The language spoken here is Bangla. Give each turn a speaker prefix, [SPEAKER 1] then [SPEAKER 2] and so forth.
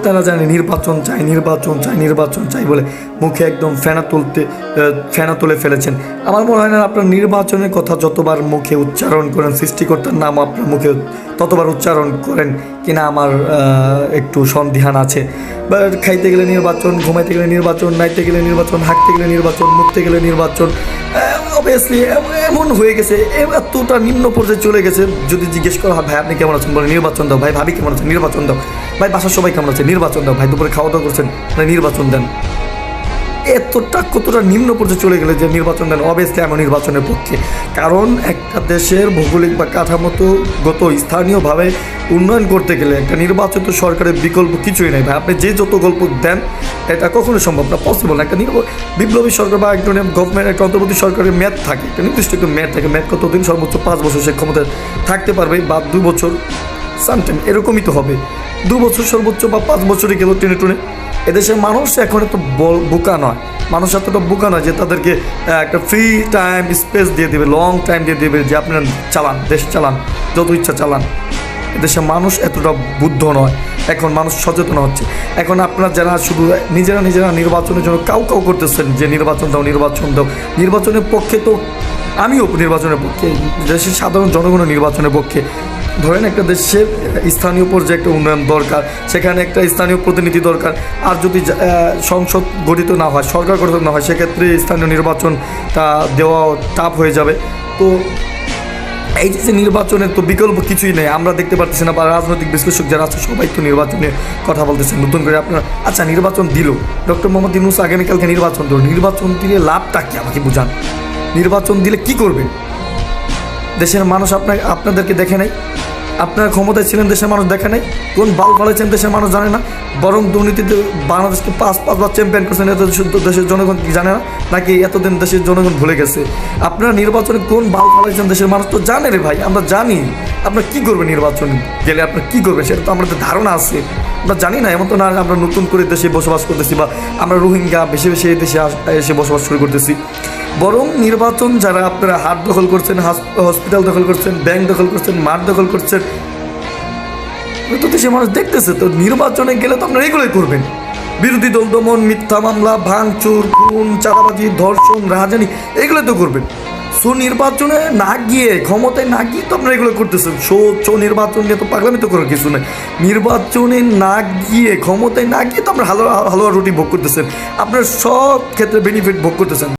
[SPEAKER 1] আপনারা জানেন নির্বাচন চাই নির্বাচন চাই নির্বাচন চাই বলে মুখে একদম ফেনা তুলে ফেলেছেন। আমার মনে হয় না আপনার নির্বাচনের কথা যতবার মুখে উচ্চারণ করেন, সৃষ্টিকর্তার নাম আপনার মুখে ততবার উচ্চারণ করেন কিনা আমার একটু সন্দিহান আছে। বা খাইতে গেলে নির্বাচন, ঘুমাইতে গেলে নির্বাচন, নাইতে গেলে নির্বাচন, হাঁটতে গেলে নির্বাচন, মুখতে গেলে নির্বাচন, অবভিয়াসলি এমন হয়ে গেছে, এতটা নিম্ন পর্যায়ে চলে গেছে। যদি জিজ্ঞেস করা হয় ভাই আপনি কেমন আছেন, বলে নির্বাচন দাও। ভাই ভাবি কেমন আছেন, নির্বাচন দাও। ভাই বাসার সবাই কেমন আছে, নির্বাচন দাও। ভাই দুপুরে খাওয়া দাওয়া করছেন, নির্বাচন দেন। কতটা নিম্ন পর্যায়ে চলে গেলে যে নির্বাচন দেন। অবভিয়াসলি আমি নির্বাচনের পক্ষে, কারণ একটা দেশের ভৌগোলিক বা কাঠামোগত স্থানীয়ভাবে উন্নয়ন করতে গেলে একটা নির্বাচিত সরকারের বিকল্প কিছুই নেই ভাই। আপনি যে যত গল্প দেন এটা কখনো সম্ভব না, পসিবল না। একটা বিপ্লবী সরকার বা একটা গভর্নমেন্ট, একটা অন্তর্বর্তী সরকারের মেয়াদ থাকে, একটা নির্দিষ্ট একটু মেয়াদ থাকে। মেয়াদ কতদিন? সর্বোচ্চ 5 বছর সে ক্ষমতায় থাকতে পারবে, বা 2 বছর, সামটাইম এরকমই তো হবে। 2 বছর সর্বোচ্চ, বা 5 বছরই গেল টেনে টুনে। এদেশের মানুষ এখন এত বোকা নয়, মানুষ এতটা বোকা নয় যে তাদেরকে একটা ফ্রি টাইম স্পেস দিয়ে দেবে, লং টাইম দিয়ে দেবে যে আপনারা চালান, দেশ চালান, যত ইচ্ছা চালান। এদেশের মানুষ এতটা বুদ্ধ নয়। এখন মানুষ সচেতন হচ্ছে। এখন আপনারা যারা শুধু নিজেরা নির্বাচনের জন্য কাউ করতেছেন যে নির্বাচন দাও নির্বাচন দাও, নির্বাচনের পক্ষে তো আমিও নির্বাচনের পক্ষে, দেশের সাধারণ জনগণের নির্বাচনের পক্ষে। ধরেন একটা দেশের স্থানীয় পর্যায়ে একটা উন্নয়ন দরকার, সেখানে একটা স্থানীয় প্রতিনিধি দরকার। আর যদি সংসদ গঠিত না হয়, সরকার গঠিত না হয়, সেক্ষেত্রে স্থানীয় নির্বাচনটা দেওয়া টাফ হয়ে যাবে। তো এই যে নির্বাচনের তো বিকল্প কিছুই নেই, আমরা দেখতে পারতেছি না। বা রাজনৈতিক বিশ্লেষক যারা আছে সবাই তো নির্বাচনের কথা বলতেছেন নতুন করে। আপনারা আচ্ছা নির্বাচন দিল, ডক্টর মোহাম্মদ ইউনূস আগামীকালকে নির্বাচন দিল, নির্বাচন দিলে লাভটা কি আমাকে বুঝান। নির্বাচন দিলে কি করবেন? দেশের মানুষ আপনাদেরকে দেখে নাই, আপনার ক্ষমতায় ছিলেন, দেশের মানুষ দেখে নাই। কোন বাল ফালাইছেন দেশের মানুষ জানে না, বরং দুর্নীতিতে বাংলাদেশকে 5বার চ্যাম্পিয়ন করছেন। এত দেশের জনগণ কি জানে না, নাকি এতদিন দেশের জনগণ ভুলে গেছে? আপনারা নির্বাচনে কোন বাল ফালাইছেন দেশের মানুষ তো জানে রে ভাই, আমরা জানি। আপনার কী করবেন নির্বাচন গেলে, আপনার কী করবেন সেটা তো আমাদের ধারণা আছে, আমরা জানি না। এমন তো না আমরা নতুন করে দেশে বসবাস করতেছি, বা আমরা রোহিঙ্গা বেশি এই দেশে এসে বসবাস শুরু করতেছি। বরং নির্বাচন যারা আপনারা হাট দখল করছেন, হসপিটাল দখল করছেন, ব্যাংক দখল করছেন, মাঠ দখল করছেন, তো দেশের মানুষ দেখতেছে। তো নির্বাচনে গেলে তো আপনারা এগুলোই করবেন। বিরোধী দল দমন, মিথ্যা মামলা, ভাঙচুর, খুন, চাঁদাবাজি, ধর্ষণ, রাজধানী, এগুলো তো করবেন। সো নির্বাচনে না গিয়ে, ক্ষমতায় না গিয়ে তো আপনারা এগুলো করতেছেন। নির্বাচন নিয়ে তো পাগলামি তো করার কিছু নেই। নির্বাচনে না গিয়ে, ক্ষমতায় না গিয়ে তো আপনারা হালুয়া রুটি ভোগ করতেছেন, আপনার সব ক্ষেত্রে বেনিফিট ভোগ করতেছেন।